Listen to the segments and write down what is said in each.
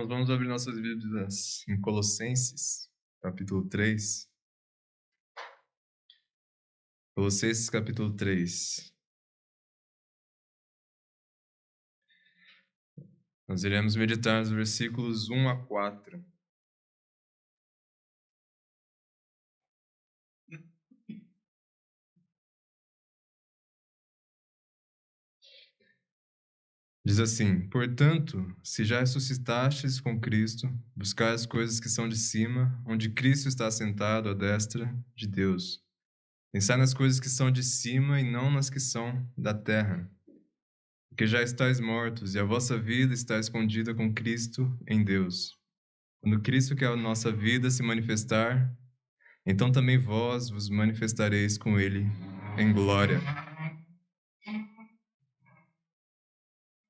Nós vamos abrir nossas Bíblias em Colossenses, capítulo 3. Colossenses, capítulo 3. Nós iremos meditar nos versículos 1 a 4. Diz assim: Portanto, se já ressuscitastes com Cristo, buscai as coisas que são de cima, onde Cristo está assentado à destra de Deus. Pensai nas coisas que são de cima e não nas que são da terra. Porque já estáis mortos, e a vossa vida está escondida com Cristo em Deus. Quando Cristo, que é a nossa vida, se manifestar, então também vós vos manifestareis com Ele em glória.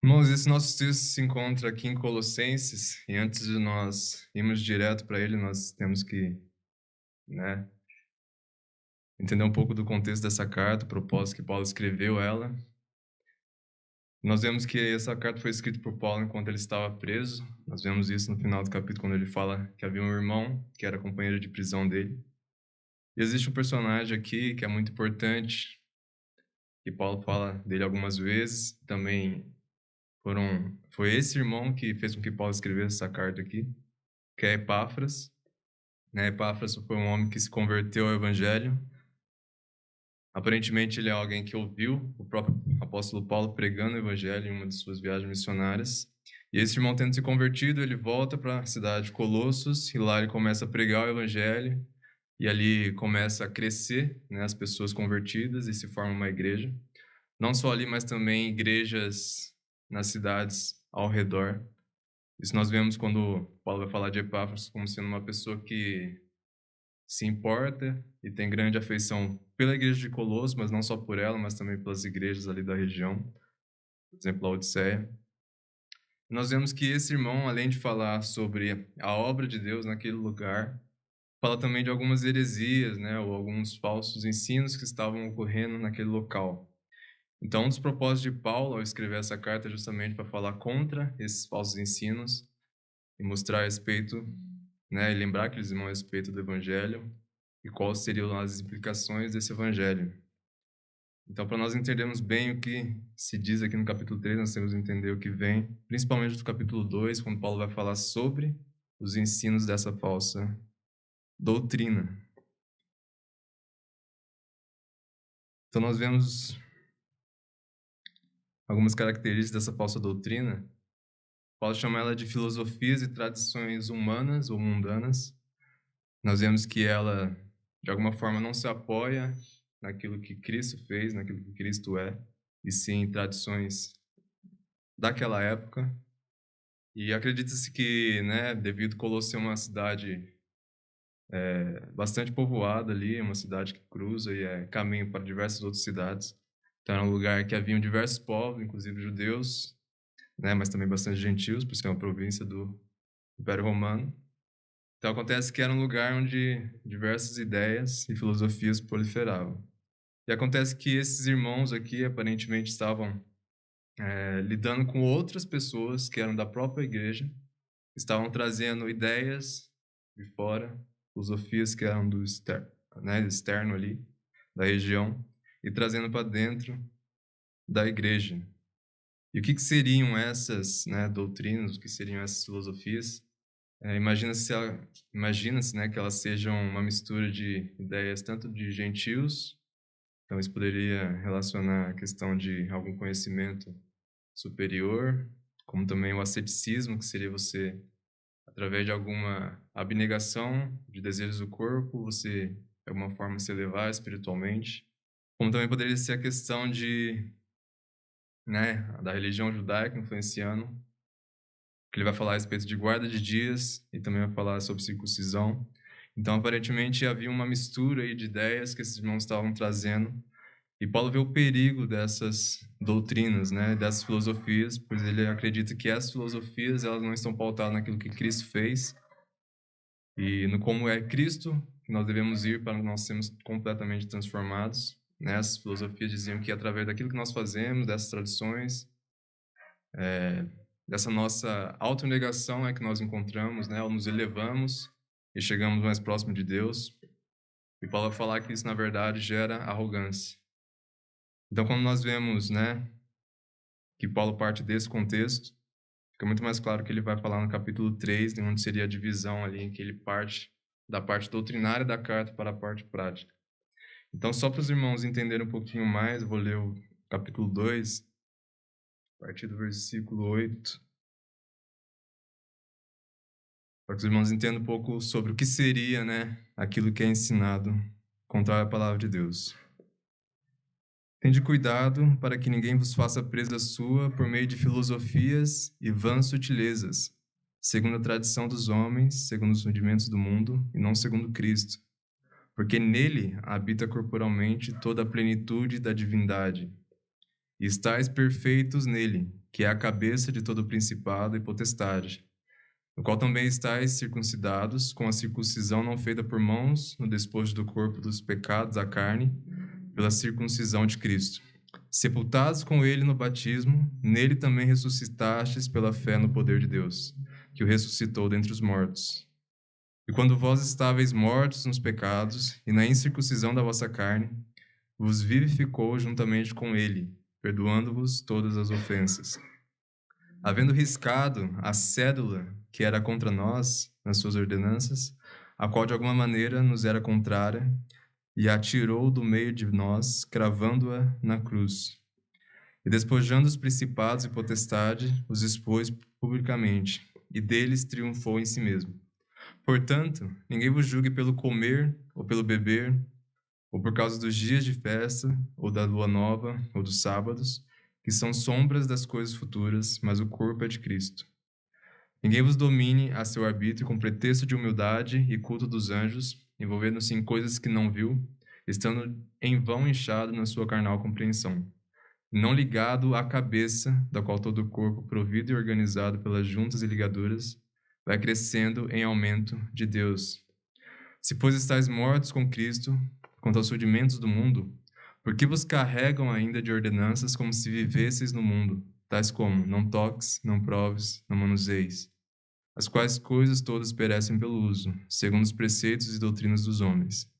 Irmãos, esse nosso texto se encontra aqui em Colossenses, e antes de nós irmos direto para ele, nós temos que, entender um pouco do contexto dessa carta, o propósito que Paulo escreveu ela. Nós vemos que essa carta foi escrita por Paulo enquanto ele estava preso. Nós vemos isso no final do capítulo, quando ele fala que havia um irmão que era companheiro de prisão dele. E existe um personagem aqui que é muito importante, que Paulo fala dele algumas vezes. Também foi esse irmão que fez com que Paulo escrevesse essa carta aqui, que é Epáfras. Epáfras foi um homem que se converteu ao Evangelho. Aparentemente ele é alguém que ouviu o próprio apóstolo Paulo pregando o Evangelho em uma de suas viagens missionárias. E esse irmão, tendo se convertido, ele volta para a cidade de Colossos, e lá ele começa a pregar o Evangelho, e ali começa a crescer, as pessoas convertidas, e se forma uma igreja. Não só ali, mas também igrejas nas cidades ao redor. Isso nós vemos quando Paulo vai falar de Epáfras como sendo uma pessoa que se importa e tem grande afeição pela igreja de Colossos, mas não só por ela, mas também pelas igrejas ali da região, por exemplo, a Odisseia. Nós vemos que esse irmão, além de falar sobre a obra de Deus naquele lugar, fala também de algumas heresias, ou alguns falsos ensinos que estavam ocorrendo naquele local. Então, um dos propósitos de Paulo ao escrever essa carta é justamente para falar contra esses falsos ensinos e mostrar a respeito, e lembrar aqueles irmãos a respeito do Evangelho e quais seriam as implicações desse Evangelho. Então, para nós entendermos bem o que se diz aqui no capítulo 3, nós temos que entender o que vem, principalmente do capítulo 2, quando Paulo vai falar sobre os ensinos dessa falsa doutrina. Então, nós vemos algumas características dessa falsa doutrina. Paulo chama ela de filosofias e tradições humanas ou mundanas. Nós vemos que ela, de alguma forma, não se apoia naquilo que Cristo fez, naquilo que Cristo é, e sim em tradições daquela época. E acredita-se que, devido a Colossos ser uma cidade bastante povoada ali, uma cidade que cruza e é caminho para diversas outras cidades. Então era um lugar que haviam diversos povos, inclusive judeus, mas também bastante gentios, por ser uma província do Império Romano. Então acontece que era um lugar onde diversas ideias e filosofias proliferavam. E acontece que esses irmãos aqui aparentemente estavam lidando com outras pessoas que eram da própria igreja, estavam trazendo ideias de fora, filosofias que eram do externo ali, da região, e trazendo para dentro da igreja. E o que seriam essas doutrinas, o que seriam essas filosofias? Imagina-se que elas sejam uma mistura de ideias tanto de gentios, então isso poderia relacionar a questão de algum conhecimento superior, como também o asceticismo, que seria você, através de alguma abnegação de desejos do corpo, você, de alguma forma, se elevar espiritualmente. Como também poderia ser a questão da religião judaica influenciando, que ele vai falar a respeito de guarda de dias e também vai falar sobre circuncisão. Então, aparentemente, havia uma mistura aí de ideias que esses irmãos estavam trazendo. E Paulo vê o perigo dessas doutrinas, dessas filosofias, pois ele acredita que essas filosofias elas não estão pautadas naquilo que Cristo fez e no como é Cristo que nós devemos ir para nós sermos completamente transformados. Essas filosofias diziam que através daquilo que nós fazemos, dessas tradições, dessa nossa autonegação é que nós encontramos, né, ou nos elevamos e chegamos mais próximo de Deus. E Paulo vai falar que isso, na verdade, gera arrogância. Então, quando nós vemos, né, que Paulo parte desse contexto, fica muito mais claro que ele vai falar no capítulo 3, onde seria a divisão ali, em que ele parte da parte doutrinária da carta para a parte prática. Então, só para os irmãos entenderem um pouquinho mais, eu vou ler o capítulo 2, a partir do versículo 8, para que os irmãos entendam um pouco sobre o que seria, né, aquilo que é ensinado contrário à palavra de Deus. Tende cuidado para que ninguém vos faça presa sua por meio de filosofias e vãs sutilezas, segundo a tradição dos homens, segundo os rudimentos do mundo, e não segundo Cristo. Porque nele habita corporalmente toda a plenitude da divindade. E estáis perfeitos nele, que é a cabeça de todo o principado e potestade, no qual também estáis circuncidados, com a circuncisão não feita por mãos, no despojo do corpo dos pecados da carne, pela circuncisão de Cristo. Sepultados com ele no batismo, nele também ressuscitastes pela fé no poder de Deus, que o ressuscitou dentre os mortos. E quando vós estáveis mortos nos pecados e na incircuncisão da vossa carne, vos vivificou juntamente com ele, perdoando-vos todas as ofensas. Havendo riscado a cédula que era contra nós, nas suas ordenanças, a qual de alguma maneira nos era contrária, e a tirou do meio de nós, cravando-a na cruz. E despojando os principados e potestade, os expôs publicamente, e deles triunfou em si mesmo. Portanto, ninguém vos julgue pelo comer, ou pelo beber, ou por causa dos dias de festa, ou da lua nova, ou dos sábados, que são sombras das coisas futuras, mas o corpo é de Cristo. Ninguém vos domine a seu arbítrio com pretexto de humildade e culto dos anjos, envolvendo-se em coisas que não viu, estando em vão inchado na sua carnal compreensão, não ligado à cabeça, da qual todo o corpo, provido e organizado pelas juntas e ligaduras, vai crescendo em aumento de Deus. Se, pois, estáis mortos com Cristo, quanto aos rudimentos do mundo, por que vos carregam ainda de ordenanças como se vivesseis no mundo, tais como, não toques, não proves, não manuseis, as quais coisas todas perecem pelo uso, segundo os preceitos e doutrinas dos homens,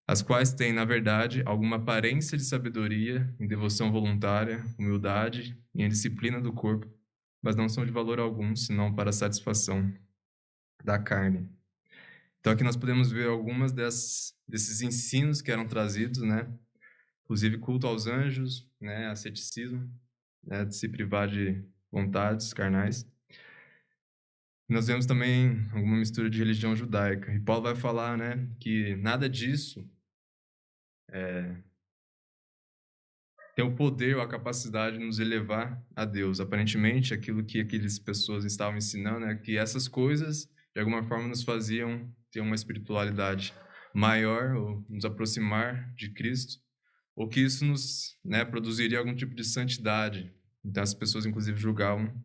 as quais têm, na verdade, alguma aparência de sabedoria, em devoção voluntária, humildade e em disciplina do corpo, mas não são de valor algum, senão para a satisfação da carne. Então aqui nós podemos ver algumas desses ensinos que eram trazidos, né? Inclusive culto aos anjos, né? Asceticismo, né? De se privar de vontades carnais. Nós vemos também alguma mistura de religião judaica. E Paulo vai falar, né, que nada disso tem o poder ou a capacidade de nos elevar a Deus. Aparentemente, aquilo que aquelas pessoas estavam ensinando é que essas coisas, de alguma forma, nos faziam ter uma espiritualidade maior ou nos aproximar de Cristo, ou que isso nos, né, produziria algum tipo de santidade. Então, as pessoas, inclusive, julgavam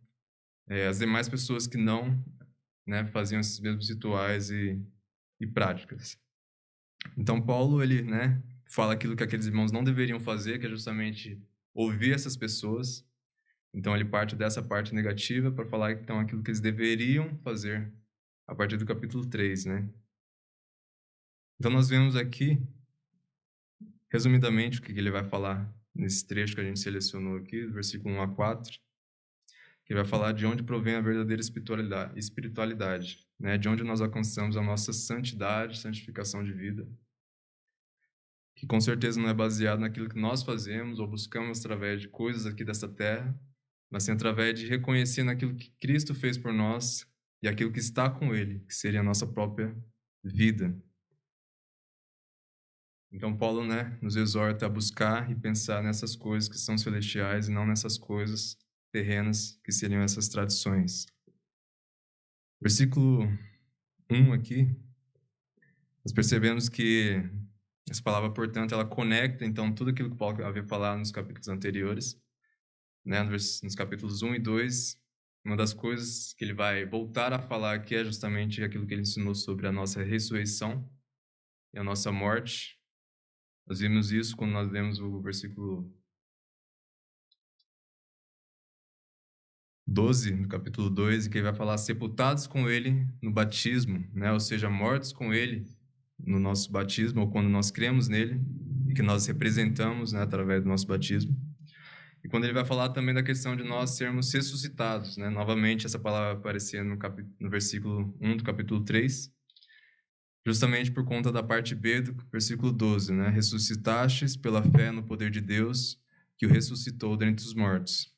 as demais pessoas que não, né, faziam esses mesmos rituais e práticas. Então Paulo, ele, né, fala aquilo que aqueles irmãos não deveriam fazer, que é justamente ouvir essas pessoas. Então ele parte dessa parte negativa para falar então aquilo que eles deveriam fazer a partir do capítulo 3, né? Então nós vemos aqui, resumidamente, o que ele vai falar nesse trecho que a gente selecionou aqui, do versículo 1 a 4, que ele vai falar de onde provém a verdadeira espiritualidade, né? De onde nós alcançamos a nossa santidade, santificação de vida, que com certeza não é baseado naquilo que nós fazemos ou buscamos através de coisas aqui dessa terra, mas sim através de reconhecer naquilo que Cristo fez por nós e aquilo que está com Ele, que seria a nossa própria vida. Então Paulo, né, nos exorta a buscar e pensar nessas coisas que são celestiais e não nessas coisas terrenas que seriam essas tradições. Versículo 1 aqui, nós percebemos que essa palavra, portanto, ela conecta, então, tudo aquilo que Paulo havia falado nos capítulos anteriores, né? Nos capítulos 1 e 2, uma das coisas que ele vai voltar a falar aqui é justamente aquilo que ele ensinou sobre a nossa ressurreição e a nossa morte. Nós vimos isso quando nós lemos o versículo 12, no capítulo 2, em que ele vai falar sepultados com ele no batismo, né? Ou seja, mortos com ele no nosso batismo, ou quando nós cremos nele, e que nós representamos, né, através do nosso batismo. E quando ele vai falar também da questão de nós sermos ressuscitados, né? Novamente, essa palavra aparecendo no versículo 1 do capítulo 3, justamente por conta da parte B do versículo 12, né? Ressuscitastes pela fé no poder de Deus, que o ressuscitou dentre os mortos.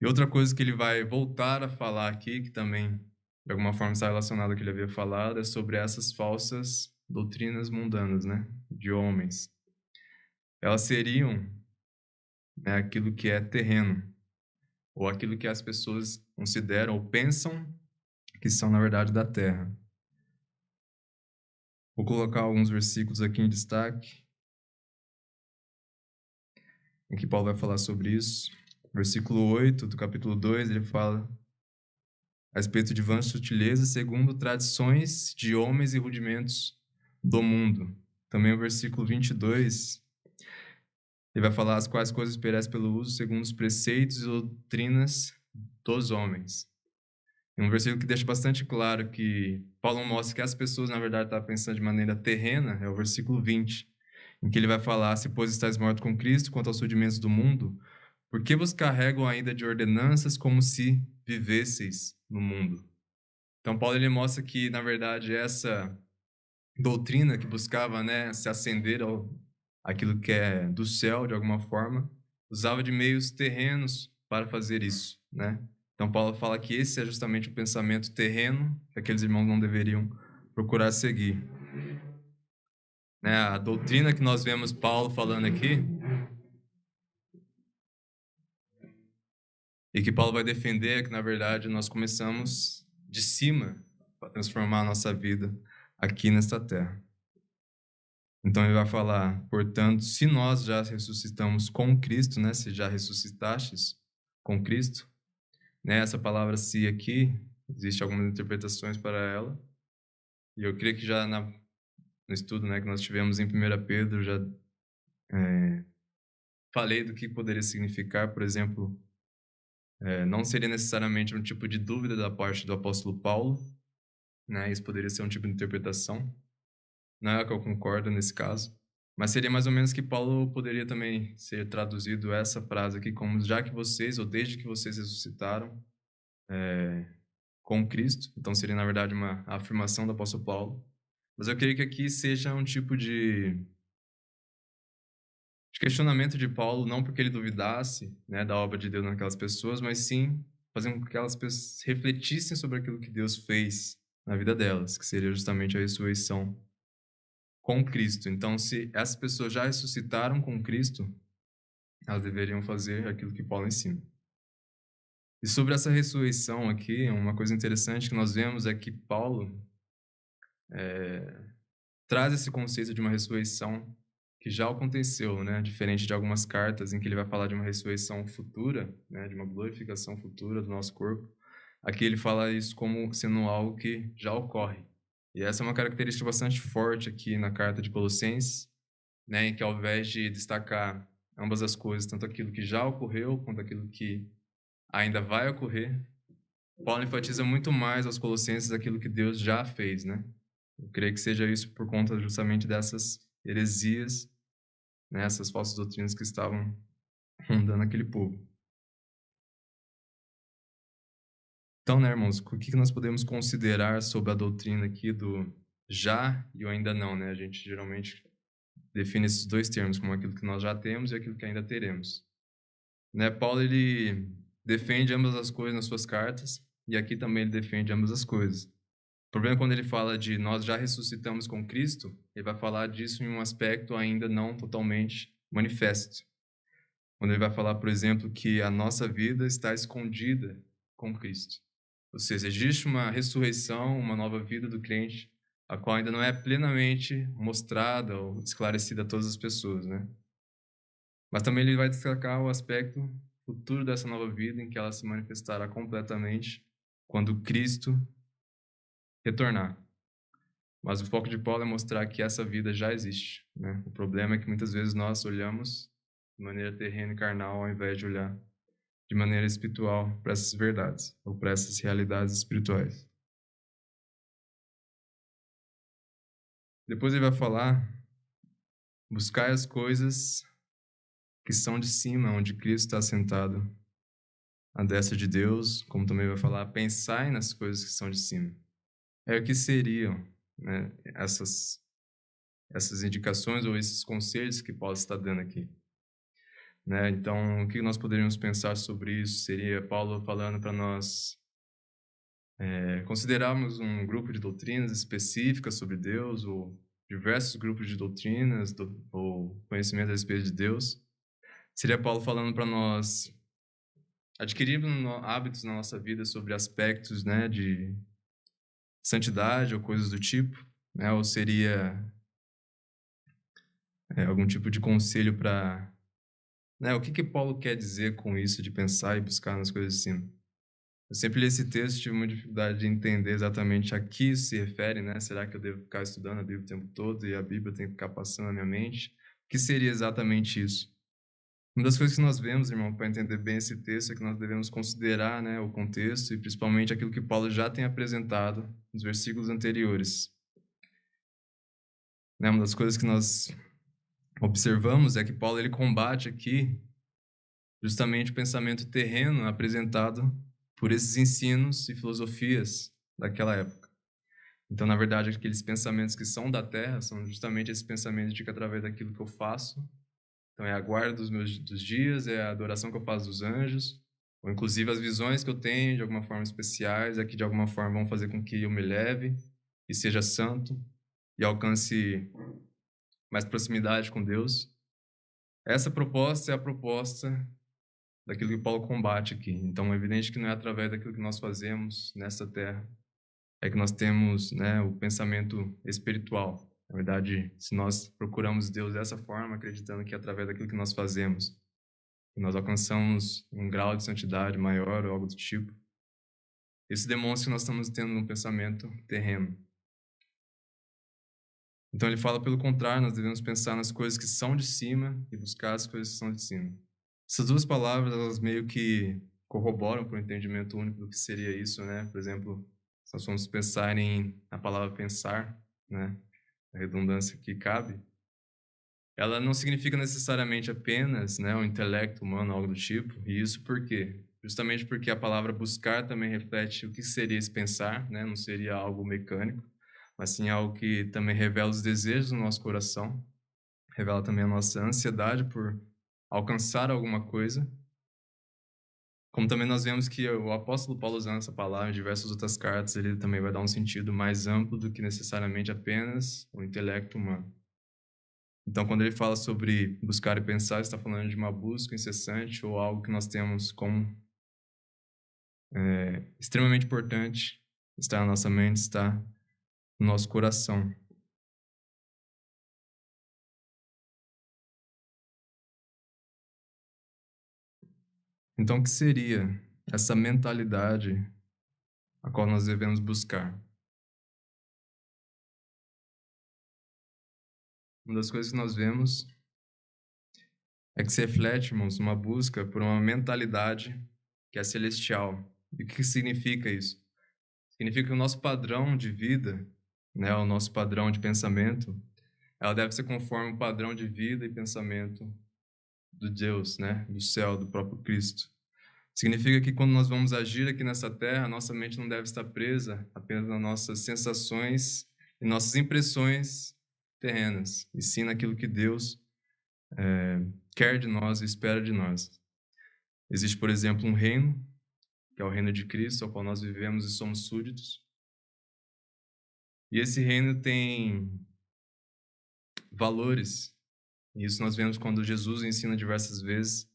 E outra coisa que ele vai voltar a falar aqui, que também de alguma forma está relacionado ao que ele havia falado, é sobre essas falsas doutrinas mundanas, né? De homens. Elas seriam, né, aquilo que é terreno, ou aquilo que as pessoas consideram ou pensam que são, na verdade, da terra. Vou colocar alguns versículos aqui em destaque, em que Paulo vai falar sobre isso. Versículo 8 do capítulo 2, ele fala a respeito de vãs sutilezas segundo tradições de homens e rudimentos do mundo. Também o versículo 22, ele vai falar as quais coisas perecem pelo uso segundo os preceitos e doutrinas dos homens. E um versículo que deixa bastante claro que Paulo mostra que as pessoas, na verdade, estavam pensando de maneira terrena, é o versículo 20, em que ele vai falar: se, pois, estáis mortos com Cristo quanto aos rudimentos do mundo, por que vos carregam ainda de ordenanças como se vivesseis no mundo? Então, Paulo ele mostra que, na verdade, essa doutrina que buscava, né, se ascender ao aquilo que é do céu, de alguma forma, usava de meios terrenos para fazer isso, né? Então, Paulo fala que esse é justamente o pensamento terreno que aqueles irmãos não deveriam procurar seguir. Né? A doutrina que nós vemos Paulo falando aqui, e que Paulo vai defender, é que, na verdade, nós começamos de cima para transformar a nossa vida aqui nesta terra. Então ele vai falar, portanto, se nós já ressuscitamos com Cristo, né, se já ressuscitastes com Cristo, né, essa palavra "se" aqui, existe algumas interpretações para ela, e eu creio que já no estudo, né, que nós tivemos em 1 Pedro, já falei do que poderia significar, por exemplo, não seria necessariamente um tipo de dúvida da parte do apóstolo Paulo, né, isso poderia ser um tipo de interpretação, não é que eu concordo nesse caso, mas seria mais ou menos que Paulo poderia também ser traduzido essa frase aqui como já que vocês, ou desde que vocês ressuscitaram com Cristo. Então seria, na verdade, uma afirmação do apóstolo Paulo. Mas eu creio que aqui seja um tipo de questionamento de Paulo, não porque ele duvidasse, né, da obra de Deus naquelas pessoas, mas sim fazendo com que elas refletissem sobre aquilo que Deus fez na vida delas, que seria justamente a ressurreição com Cristo. Então, se essas pessoas já ressuscitaram com Cristo, elas deveriam fazer aquilo que Paulo ensina. E sobre essa ressurreição aqui, uma coisa interessante que nós vemos é que Paulo traz esse conceito de uma ressurreição que já aconteceu, né? Diferente de algumas cartas em que ele vai falar de uma ressurreição futura, né? De uma glorificação futura do nosso corpo. Aqui ele fala isso como sendo algo que já ocorre. E essa é uma característica bastante forte aqui na carta de Colossenses, né? Em que ao invés de destacar ambas as coisas, tanto aquilo que já ocorreu quanto aquilo que ainda vai ocorrer, Paulo enfatiza muito mais aos Colossenses aquilo que Deus já fez, né? Eu creio que seja isso por conta justamente dessas heresias, né? Essas falsas doutrinas que estavam rondando aquele povo. Então, né, irmãos, o que nós podemos considerar sobre a doutrina aqui do já e o ainda não, né? A gente geralmente define esses dois termos como aquilo que nós já temos e aquilo que ainda teremos. Né? Paulo, ele defende ambas as coisas nas suas cartas, e aqui também ele defende ambas as coisas. O problema é quando ele fala de nós já ressuscitamos com Cristo, ele vai falar disso em um aspecto ainda não totalmente manifesto. Quando ele vai falar, por exemplo, que a nossa vida está escondida com Cristo. Ou seja, existe uma ressurreição, uma nova vida do crente, a qual ainda não é plenamente mostrada ou esclarecida a todas as pessoas, né? Mas também ele vai destacar o aspecto futuro dessa nova vida, em que ela se manifestará completamente quando Cristo retornar. Mas o foco de Paulo é mostrar que essa vida já existe, né? O problema é que muitas vezes nós olhamos de maneira terrena e carnal ao invés de olhar de maneira espiritual para essas verdades, ou para essas realidades espirituais. Depois ele vai falar: buscai as coisas que são de cima, onde Cristo está sentado à destra de Deus, como também vai falar, pensai nas coisas que são de cima. O que seriam, né, essas indicações ou esses conselhos que Paulo está dando aqui? Né? Então, o que nós poderíamos pensar sobre isso? Seria Paulo falando para nós considerarmos um grupo de doutrinas específicas sobre Deus, ou diversos grupos de doutrinas, ou conhecimento a respeito de Deus. Seria Paulo falando para nós adquirirmos hábitos na nossa vida sobre aspectos, né, de santidade ou coisas do tipo, né? Ou seria algum tipo de conselho para... Né, o que Paulo quer dizer com isso de pensar e buscar nas coisas de cima? Eu sempre li esse texto e tive uma dificuldade de entender exatamente a que isso se refere, né? Será que eu devo ficar estudando a Bíblia o tempo todo e a Bíblia tem que ficar passando na minha mente? O que seria exatamente isso? Uma das coisas que nós vemos, irmão, para entender bem esse texto, é que nós devemos considerar, né, o contexto e principalmente aquilo que Paulo já tem apresentado nos versículos anteriores. Né, uma das coisas que nós observamos é que Paulo ele combate aqui justamente o pensamento terreno apresentado por esses ensinos e filosofias daquela época. Então, na verdade, aqueles pensamentos que são da terra são justamente esses pensamentos de que através daquilo que eu faço, então é a guarda dos dias, é a adoração que eu faço dos anjos, ou inclusive as visões que eu tenho de alguma forma especiais, é que de alguma forma vão fazer com que eu me leve e seja santo e alcance mais proximidade com Deus. Essa proposta é a proposta daquilo que Paulo combate aqui. Então, é evidente que não é através daquilo que nós fazemos nessa terra é que nós temos, né, o pensamento espiritual. Na verdade, se nós procuramos Deus dessa forma, acreditando que através daquilo que nós fazemos, nós alcançamos um grau de santidade maior ou algo do tipo, isso demonstra que nós estamos tendo um pensamento terreno. Então ele fala, pelo contrário, nós devemos pensar nas coisas que são de cima e buscar as coisas que são de cima. Essas duas palavras, elas meio que corroboram para o entendimento único do que seria isso, né? Por exemplo, se nós formos pensar na palavra pensar, né? A redundância que cabe, ela não significa necessariamente apenas, né, o intelecto humano, algo do tipo. E isso por quê? Justamente porque a palavra buscar também reflete o que seria esse pensar, né? Não seria algo mecânico, mas sim algo que também revela os desejos do nosso coração, revela também a nossa ansiedade por alcançar alguma coisa. Como também nós vemos que o apóstolo Paulo, usando essa palavra em diversas outras cartas, ele também vai dar um sentido mais amplo do que necessariamente apenas o intelecto humano. Então, quando ele fala sobre buscar e pensar, ele está falando de uma busca incessante ou algo que nós temos como extremamente importante, está na nossa mente, está no nosso coração. Então, o que seria essa mentalidade a qual nós devemos buscar? Uma das coisas que nós vemos é que se reflete, irmãos, uma busca por uma mentalidade que é celestial. E o que significa isso? Significa que o nosso padrão de vida, né, o nosso padrão de pensamento, ela deve ser conforme o padrão de vida e pensamento do Deus, né, do céu, do próprio Cristo. Significa que quando nós vamos agir aqui nessa terra, nossa mente não deve estar presa apenas nas nossas sensações e nossas impressões terrenas, e sim naquilo que Deus quer de nós e espera de nós. Existe, por exemplo, um reino, que é o reino de Cristo, ao qual nós vivemos e somos súditos. E esse reino tem valores. E isso nós vemos quando Jesus ensina diversas vezes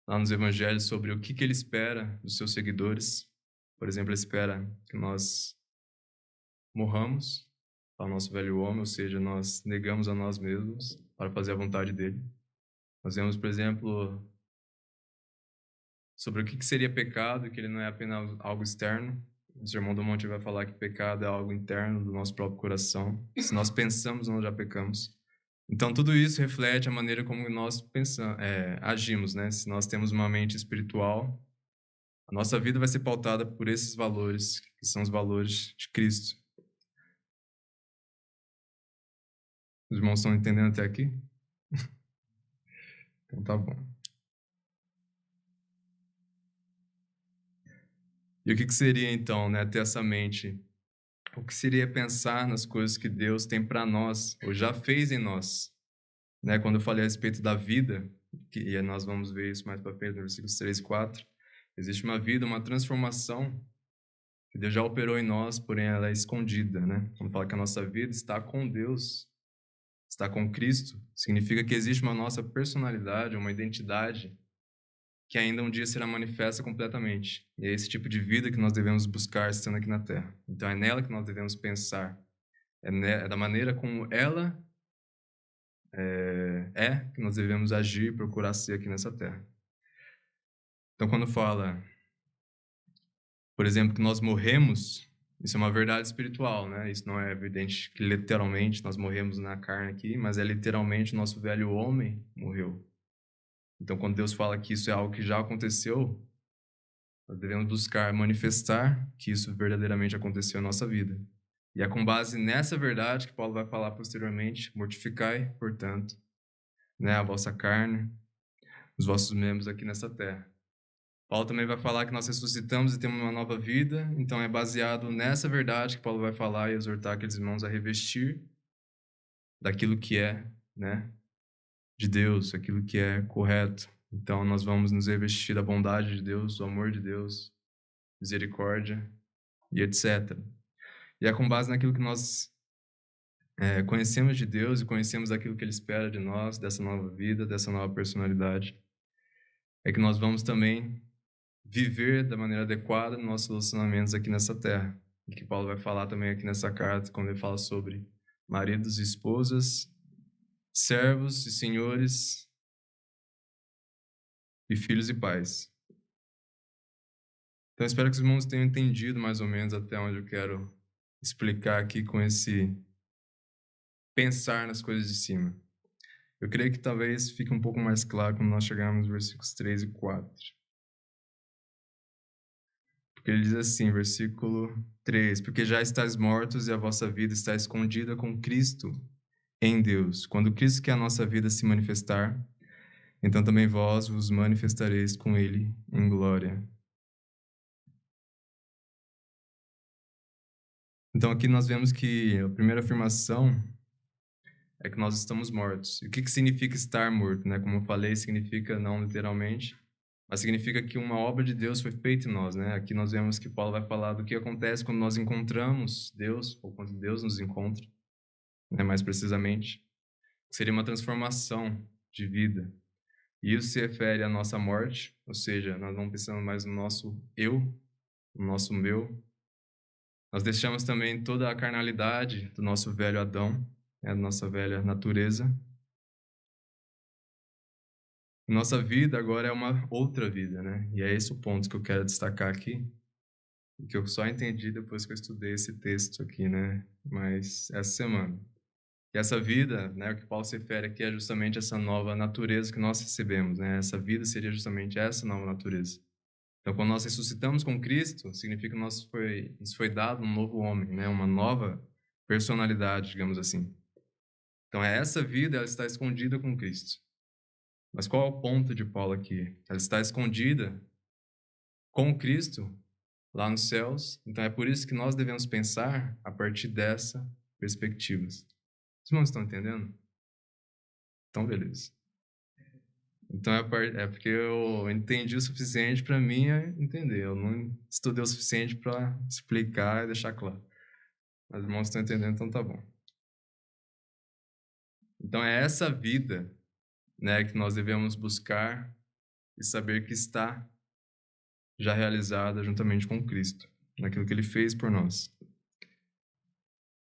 lá nos evangelhos sobre o que ele espera dos seus seguidores. Por exemplo, ele espera que nós morramos ao nosso velho homem, ou seja, nós negamos a nós mesmos para fazer a vontade dele. Nós vemos, por exemplo, sobre o que seria pecado, que ele não é apenas algo externo. O Sermão do Monte vai falar que pecado é algo interno do nosso próprio coração. Se nós pensamos, nós já pecamos. Então, tudo isso reflete a maneira como nós agimos, né? Se nós temos uma mente espiritual, a nossa vida vai ser pautada por esses valores, que são os valores de Cristo. Os irmãos estão entendendo até aqui? Então tá bom. E o que seria então, né, ter essa mente? O que seria pensar nas coisas que Deus tem para nós, ou já fez em nós? Né, quando eu falei a respeito da vida, e nós vamos ver isso mais para frente, no versículos 3 e 4, existe uma vida, uma transformação que Deus já operou em nós, porém ela é escondida, né? Quando fala que a nossa vida está com Deus, está com Cristo, significa que existe uma nossa personalidade, uma identidade que ainda um dia será manifesta completamente. E é esse tipo de vida que nós devemos buscar estando aqui na Terra. Então é nela que nós devemos pensar. É da maneira como ela que nós devemos agir e procurar ser aqui nessa Terra. Então quando fala, por exemplo, que nós morremos, isso é uma verdade espiritual, né? Isso não é evidente que literalmente nós morremos na carne aqui, mas é literalmente o nosso velho homem morreu. Então quando Deus fala que isso é algo que já aconteceu, nós devemos buscar manifestar que isso verdadeiramente aconteceu em nossa vida. E é com base nessa verdade que Paulo vai falar posteriormente: mortificai, portanto, né, a vossa carne, os vossos membros aqui nessa terra. Paulo também vai falar que nós ressuscitamos e temos uma nova vida, então é baseado nessa verdade que Paulo vai falar e exortar aqueles irmãos a revestir daquilo que é, né, de Deus, aquilo que é correto. Então nós vamos nos revestir da bondade de Deus, do amor de Deus, misericórdia e etc. E é com base naquilo que nós conhecemos de Deus e conhecemos aquilo que Ele espera de nós, dessa nova vida, dessa nova personalidade, é que nós vamos também viver da maneira adequada nos nossos relacionamentos aqui nessa terra. E que Paulo vai falar também aqui nessa carta, quando ele fala sobre maridos e esposas, servos e senhores, e filhos e pais. Então, espero que os irmãos tenham entendido mais ou menos até onde eu quero explicar aqui com esse pensar nas coisas de cima. Eu creio que talvez fique um pouco mais claro quando nós chegarmos nos versículos 3 e 4. Porque ele diz assim, versículo 3: porque já estáis mortos e a vossa vida está escondida com Cristo em Deus. Quando Cristo, que é a nossa vida, se manifestar, então também vós vos manifestareis com Ele em glória. Então aqui nós vemos que a primeira afirmação é que nós estamos mortos. E o que significa estar morto, né? Como eu falei, significa não literalmente, mas significa que uma obra de Deus foi feita em nós, né? Aqui nós vemos que Paulo vai falar do que acontece quando nós encontramos Deus, ou quando Deus nos encontra, né? Mais precisamente, seria uma transformação de vida. E isso se refere à nossa morte, ou seja, nós não pensamos mais no nosso eu, no nosso meu. Nós deixamos também toda a carnalidade do nosso velho Adão, da nossa velha natureza. Nossa vida agora é uma outra vida, né? E é esse o ponto que eu quero destacar aqui, que eu só entendi depois que eu estudei esse texto aqui, né? Mas essa semana. E essa vida, né, o que Paulo se refere aqui é justamente essa nova natureza que nós recebemos, né? Essa vida seria justamente essa nova natureza. Então, quando nós ressuscitamos com Cristo, significa que nos foi dado um novo homem, né? Uma nova personalidade, digamos assim. Então, essa vida, ela está escondida com Cristo. Mas qual é o ponto de Paulo aqui? Ela está escondida com Cristo lá nos céus. Então, é por isso que nós devemos pensar a partir dessa perspectiva. Os irmãos estão entendendo? Então, beleza. Então, é porque eu entendi o suficiente para mim entender. Eu não estudei o suficiente para explicar e deixar claro. Mas os irmãos estão entendendo, então tá bom. Então, é essa vida, né, que nós devemos buscar e saber que está já realizada juntamente com Cristo, naquilo que Ele fez por nós.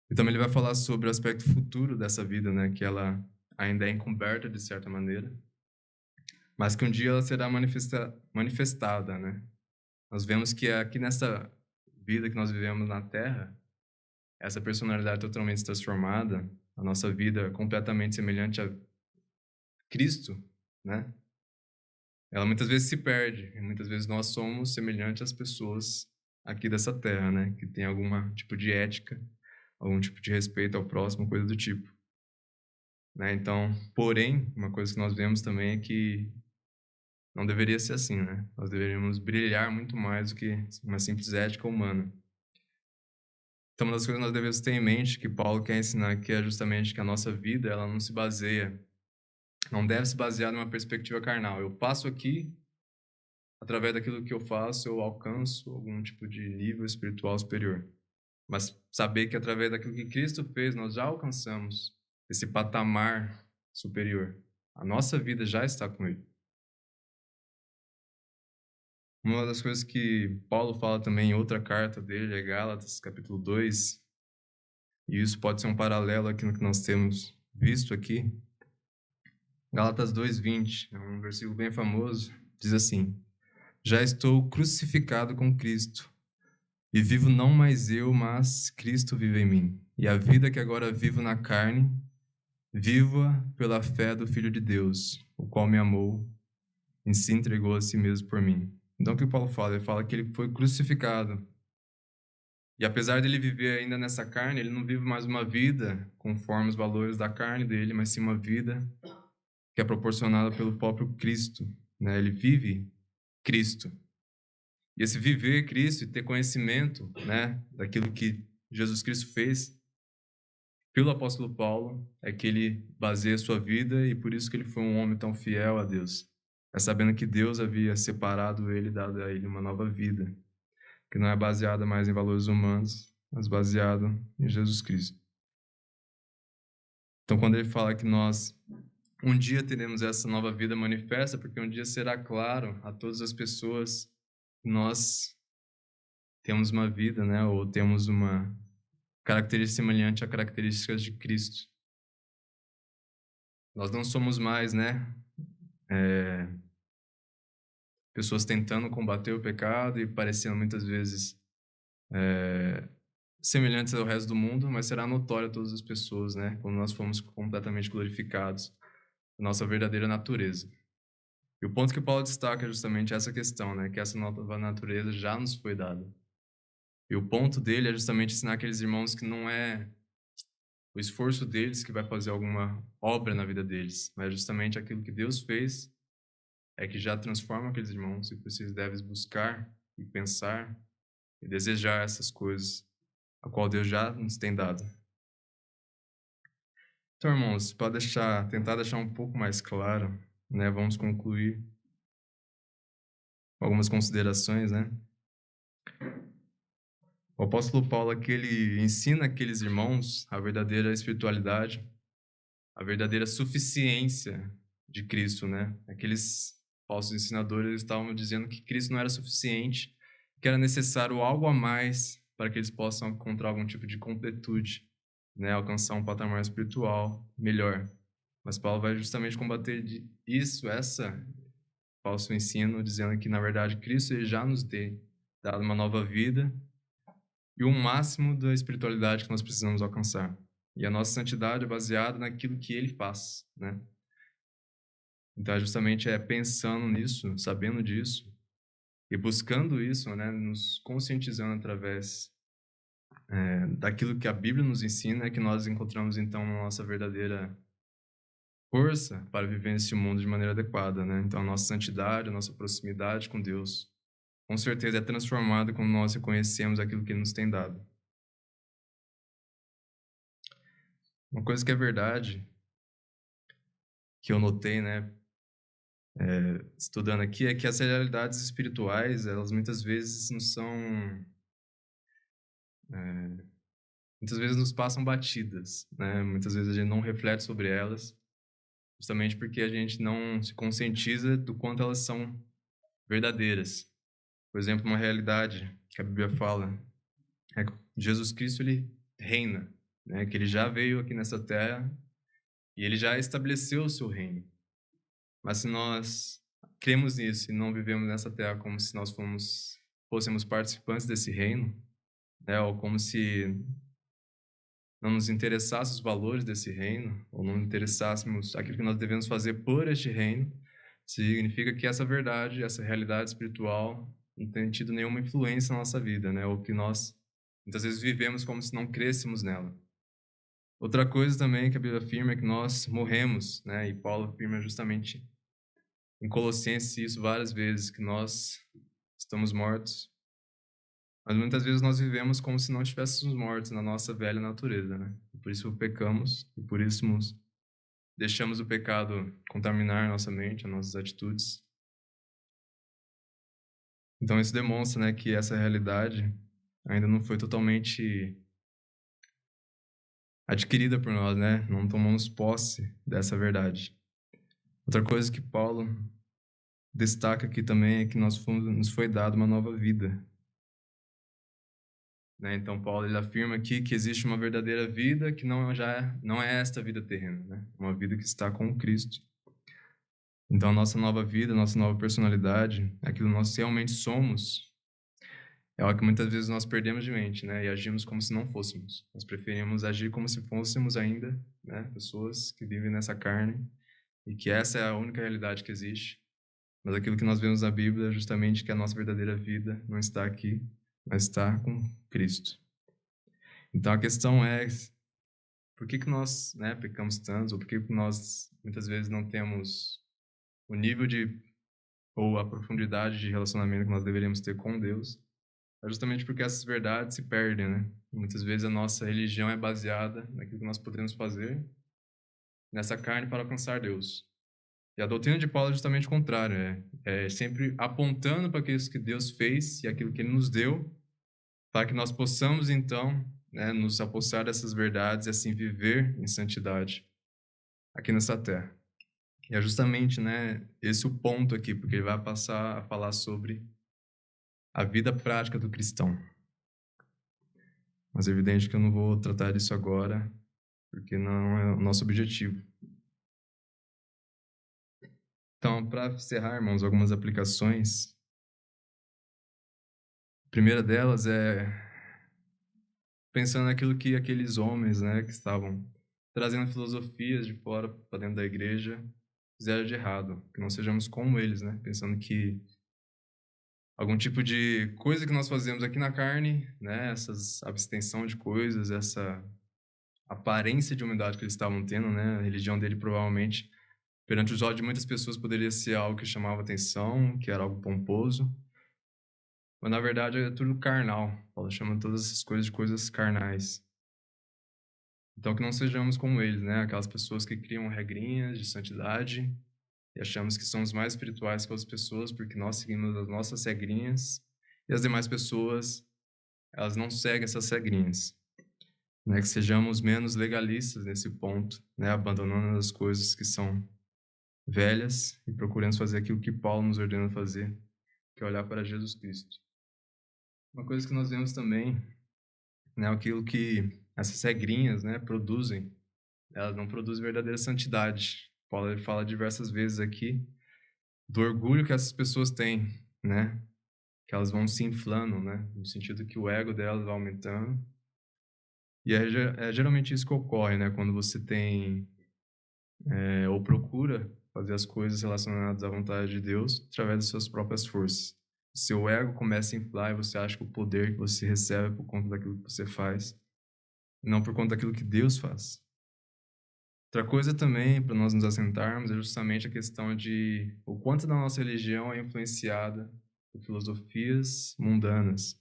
E também ele vai falar sobre o aspecto futuro dessa vida, né, que ela ainda é encoberta de certa maneira, mas que um dia ela será manifestada, né? Nós vemos que aqui nessa vida que nós vivemos na Terra, essa personalidade totalmente transformada, a nossa vida completamente semelhante a Cristo, né? Ela muitas vezes se perde, e muitas vezes nós somos semelhantes às pessoas aqui dessa terra, né? Que tem algum tipo de ética, algum tipo de respeito ao próximo, coisa do tipo, né? Então, porém, uma coisa que nós vemos também é que não deveria ser assim, né? Nós deveríamos brilhar muito mais do que uma simples ética humana. Então, uma das coisas que nós devemos ter em mente, que Paulo quer ensinar aqui, é justamente que a nossa vida, ela não deve se basear numa perspectiva carnal. Eu passo aqui, através daquilo que eu faço, eu alcanço algum tipo de nível espiritual superior. Mas saber que através daquilo que Cristo fez, nós já alcançamos esse patamar superior. A nossa vida já está com Ele. Uma das coisas que Paulo fala também em outra carta dele é Gálatas, capítulo 2, e isso pode ser um paralelo aqui no que nós temos visto aqui. Gálatas 2:20, é um versículo bem famoso, diz assim: Já estou crucificado com Cristo, e vivo não mais eu, mas Cristo vive em mim. E a vida que agora vivo na carne, vivo-a pela fé do Filho de Deus, o qual me amou e se entregou a si mesmo por mim. Então o que o Paulo fala? Ele fala que ele foi crucificado. E apesar dele viver ainda nessa carne, ele não vive mais uma vida conforme os valores da carne dele, mas sim uma vida que é proporcionada pelo próprio Cristo, né? Ele vive Cristo. E esse viver Cristo e ter conhecimento, né, daquilo que Jesus Cristo fez pelo apóstolo Paulo, é que ele baseia a sua vida e por isso que ele foi um homem tão fiel a Deus. É sabendo que Deus havia separado ele e dado a ele uma nova vida, que não é baseada mais em valores humanos, mas baseado em Jesus Cristo. Então, quando ele fala que nós um dia teremos essa nova vida manifesta, porque um dia será claro a todas as pessoas que nós temos uma vida, né, ou temos uma característica semelhante a características de Cristo. Nós não somos mais, né, pessoas tentando combater o pecado e parecendo muitas vezes semelhantes ao resto do mundo, mas será notório a todas as pessoas, né, quando nós formos completamente glorificados, a nossa verdadeira natureza. E o ponto que Paulo destaca é justamente essa questão, né, que essa nova natureza já nos foi dada. E o ponto dele é justamente ensinar aqueles irmãos que não é o esforço deles que vai fazer alguma obra na vida deles, mas justamente aquilo que Deus fez é que já transforma aqueles irmãos e por isso eles devem buscar e pensar e desejar essas coisas, a qual Deus já nos tem dado. Então, irmãos, para tentar deixar um pouco mais claro, né, vamos concluir algumas considerações, né? O apóstolo Paulo aqui, ele ensina aqueles irmãos a verdadeira espiritualidade, a verdadeira suficiência de Cristo, né? Aqueles falsos ensinadores estavam dizendo que Cristo não era suficiente, que era necessário algo a mais para que eles possam encontrar algum tipo de completude, né? Alcançar um patamar espiritual melhor. Mas Paulo vai justamente combater essa falso ensino, dizendo que, na verdade, Cristo ele já nos tem dado uma nova vida e o máximo da espiritualidade que nós precisamos alcançar. E a nossa santidade é baseada naquilo que ele faz, né? Então, justamente pensando nisso, sabendo disso e buscando isso, né? Nos conscientizando através daquilo que a Bíblia nos ensina, é que nós encontramos, então, a nossa verdadeira força para viver nesse mundo de maneira adequada, né? Então, a nossa santidade, a nossa proximidade com Deus, com certeza é transformada quando nós reconhecemos aquilo que Ele nos tem dado. Uma coisa que é verdade, que eu notei, né, estudando aqui, é que as realidades espirituais, elas muitas vezes não são... muitas vezes nos passam batidas, né? Muitas vezes a gente não reflete sobre elas, justamente porque a gente não se conscientiza do quanto elas são verdadeiras. Por exemplo, uma realidade que a Bíblia fala é que Jesus Cristo, ele reina, né? Que ele já veio aqui nessa terra e ele já estabeleceu o seu reino. Mas se nós cremos nisso e não vivemos nessa terra como se nós fôssemos participantes desse reino, né? Ou como se não nos interessasse os valores desse reino, ou não interessássemos aquilo que nós devemos fazer por este reino, significa que essa verdade, essa realidade espiritual não tem tido nenhuma influência na nossa vida, né? Ou que nós muitas vezes vivemos como se não crêssemos nela. Outra coisa também que a Bíblia afirma é que nós morremos, né? E Paulo afirma justamente em Colossenses isso várias vezes, que nós estamos mortos. Mas muitas vezes nós vivemos como se não estivéssemos mortos na nossa velha natureza, né? E por isso pecamos, e por isso deixamos o pecado contaminar a nossa mente, as nossas atitudes. Então isso demonstra, né, que essa realidade ainda não foi totalmente adquirida por nós, né? Não tomamos posse dessa verdade. Outra coisa que Paulo destaca aqui também é que nos foi dado uma nova vida. Né? Então Paulo ele afirma aqui que existe uma verdadeira vida que não é esta vida terrena, né? Uma vida que está com Cristo. Então a nossa nova vida, a nossa nova personalidade, aquilo que nós realmente somos, é algo que muitas vezes nós perdemos de mente, né? E agimos como se não fôssemos. Nós preferimos agir como se fôssemos ainda, né? Pessoas que vivem nessa carne e que essa é a única realidade que existe. Mas aquilo que nós vemos na Bíblia é justamente que a nossa verdadeira vida não está aqui, mas está com Cristo. Então a questão é por que nós, né, pecamos tanto, ou por que nós muitas vezes não temos o nível ou a profundidade de relacionamento que nós deveríamos ter com Deus? É justamente porque essas verdades se perdem, né? Muitas vezes a nossa religião é baseada naquilo que nós podemos fazer nessa carne para alcançar Deus. E a doutrina de Paulo é justamente o contrário, é sempre apontando para aquilo que Deus fez e aquilo que Ele nos deu, para que nós possamos, então, né, nos apossar dessas verdades e assim viver em santidade aqui nessa terra. E é justamente, né, esse o ponto aqui, porque ele vai passar a falar sobre a vida prática do cristão. Mas é evidente que eu não vou tratar disso agora, porque não é o nosso objetivo. Então, para encerrar, irmãos, algumas aplicações. A primeira delas é pensando naquilo que aqueles homens, né, que estavam trazendo filosofias de fora para dentro da igreja, fizeram de errado. Que não sejamos como eles, né, pensando que algum tipo de coisa que nós fazemos aqui na carne, né, essas abstenção de coisas, essa aparência de humildade que eles estavam tendo, né, a religião dele provavelmente perante os olhos de muitas pessoas poderia ser algo que chamava atenção, que era algo pomposo, mas na verdade é tudo carnal. Paulo chama todas essas coisas de coisas carnais. Então que não sejamos como eles, né, aquelas pessoas que criam regrinhas de santidade e achamos que somos mais espirituais que as pessoas porque nós seguimos as nossas regrinhas e as demais pessoas elas não seguem essas regrinhas. Né, que sejamos menos legalistas nesse ponto, né, abandonando as coisas que são velhas e procuremos fazer aquilo que Paulo nos ordena fazer, que é olhar para Jesus Cristo. Uma coisa que nós vemos também, né, aquilo que essas regrinhas, né, produzem, elas não produzem verdadeira santidade. Paulo ele fala diversas vezes aqui do orgulho que essas pessoas têm, né, que elas vão se inflando, né, no sentido que o ego delas vai aumentando. E é geralmente isso que ocorre, né, quando você tem ou procura fazer as coisas relacionadas à vontade de Deus através das suas próprias forças. Seu ego começa a inflar e você acha que o poder que você recebe é por conta daquilo que você faz, não por conta daquilo que Deus faz. Outra coisa também, para nós nos assentarmos, é justamente a questão de o quanto da nossa religião é influenciada por filosofias mundanas.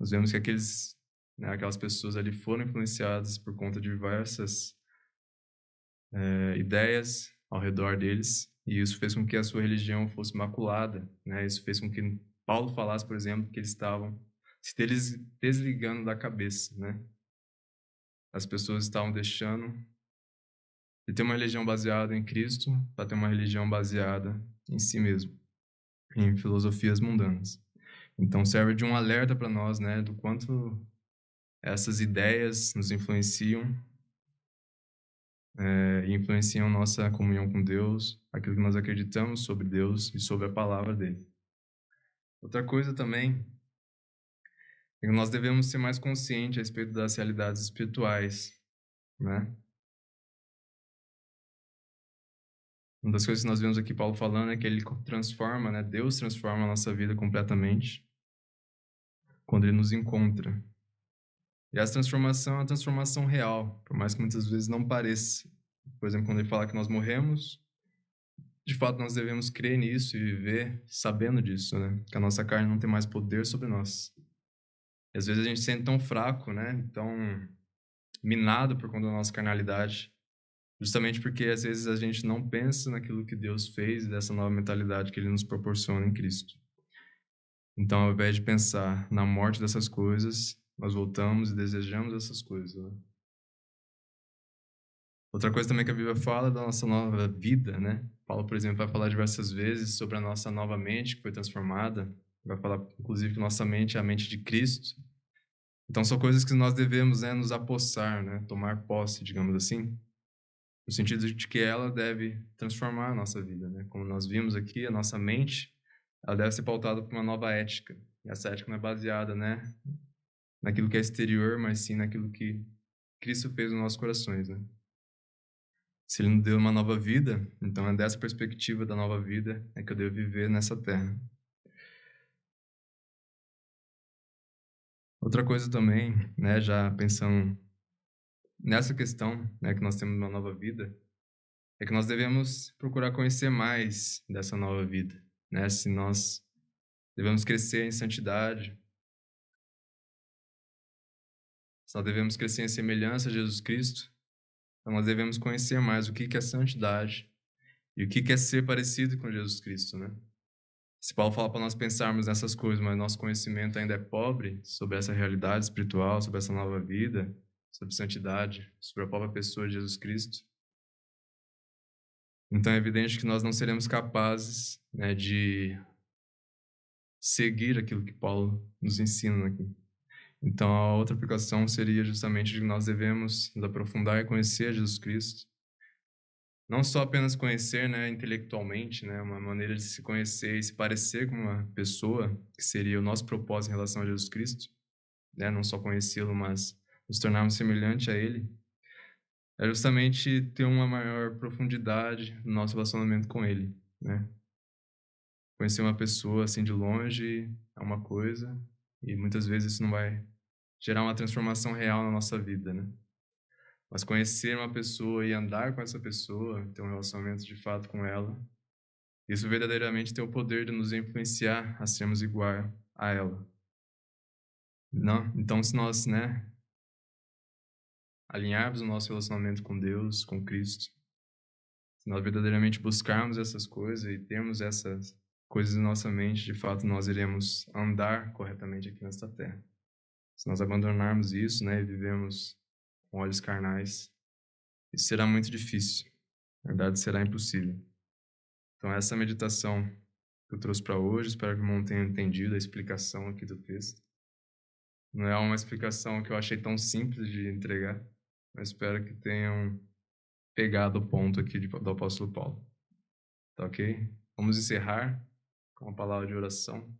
Nós vemos que aquelas pessoas ali foram influenciadas por conta de diversas ideias ao redor deles, e isso fez com que a sua religião fosse maculada, né? Isso fez com que Paulo falasse, por exemplo, que eles estavam se desligando da cabeça, né? As pessoas estavam deixando de ter uma religião baseada em Cristo para ter uma religião baseada em si mesmo, em filosofias mundanas. Então serve de um alerta para nós, né, do quanto essas ideias nos influenciam e influenciam nossa comunhão com Deus, aquilo que nós acreditamos sobre Deus e sobre a palavra dele. Outra coisa também é que nós devemos ser mais conscientes a respeito das realidades espirituais, né? Uma das coisas que nós vemos aqui Paulo falando é que ele transforma, né? Deus transforma a nossa vida completamente quando ele nos encontra. E essa transformação é uma transformação real, por mais que muitas vezes não pareça. Por exemplo, quando ele fala que nós morremos, de fato nós devemos crer nisso e viver sabendo disso, né? Que a nossa carne não tem mais poder sobre nós. E às vezes a gente se sente tão fraco, né? Tão minado por conta da nossa carnalidade, justamente porque às vezes a gente não pensa naquilo que Deus fez e dessa nova mentalidade que ele nos proporciona em Cristo. Então, ao invés de pensar na morte dessas coisas, nós voltamos e desejamos essas coisas, né? Outra coisa também que a Bíblia fala é da nossa nova vida, né? Paulo, por exemplo, vai falar diversas vezes sobre a nossa nova mente que foi transformada. Vai falar, inclusive, que nossa mente é a mente de Cristo. Então, são coisas que nós devemos, né, nos apossar, né? Tomar posse, digamos assim, no sentido de que ela deve transformar a nossa vida, né? Como nós vimos aqui, a nossa mente, ela deve ser pautada por uma nova ética. E essa ética não é baseada, né, naquilo que é exterior, mas sim naquilo que Cristo fez nos nossos corações, né? Se ele nos deu uma nova vida, então é dessa perspectiva da nova vida é que eu devo viver nessa terra. Outra coisa também, né, já pensando nessa questão, né, que nós temos uma nova vida, é que nós devemos procurar conhecer mais dessa nova vida, né? Se nós devemos crescer em santidade, se nós devemos crescer em semelhança a Jesus Cristo, então nós devemos conhecer mais o que é santidade e o que é ser parecido com Jesus Cristo, né? Se Paulo fala para nós pensarmos nessas coisas, mas nosso conhecimento ainda é pobre sobre essa realidade espiritual, sobre essa nova vida, sobre santidade, sobre a própria pessoa de Jesus Cristo, então é evidente que nós não seremos capazes, né, de seguir aquilo que Paulo nos ensina aqui. Então, a outra aplicação seria justamente de que nós devemos nos aprofundar e conhecer Jesus Cristo. Não só apenas conhecer, né, intelectualmente, né, uma maneira de se conhecer e se parecer com uma pessoa, que seria o nosso propósito em relação a Jesus Cristo, né, não só conhecê-lo, mas nos tornarmos semelhante a Ele, é justamente ter uma maior profundidade no nosso relacionamento com Ele, né? Conhecer uma pessoa assim de longe é uma coisa, e muitas vezes isso não vai gerar uma transformação real na nossa vida, né? Mas conhecer uma pessoa e andar com essa pessoa, ter um relacionamento de fato com ela, isso verdadeiramente tem o poder de nos influenciar a sermos igual a ela. Não? Então, se nós, né, alinharmos o nosso relacionamento com Deus, com Cristo, se nós verdadeiramente buscarmos essas coisas e termos essas coisas em nossa mente, de fato nós iremos andar corretamente aqui nesta terra. Se nós abandonarmos isso, né, e vivemos com olhos carnais, isso será muito difícil. Na verdade, será impossível. Então, essa meditação que eu trouxe para hoje, espero que o irmão tenha entendido a explicação aqui do texto. Não é uma explicação que eu achei tão simples de entregar, mas espero que tenham pegado o ponto aqui do apóstolo Paulo. Tá ok? Vamos encerrar com uma palavra de oração.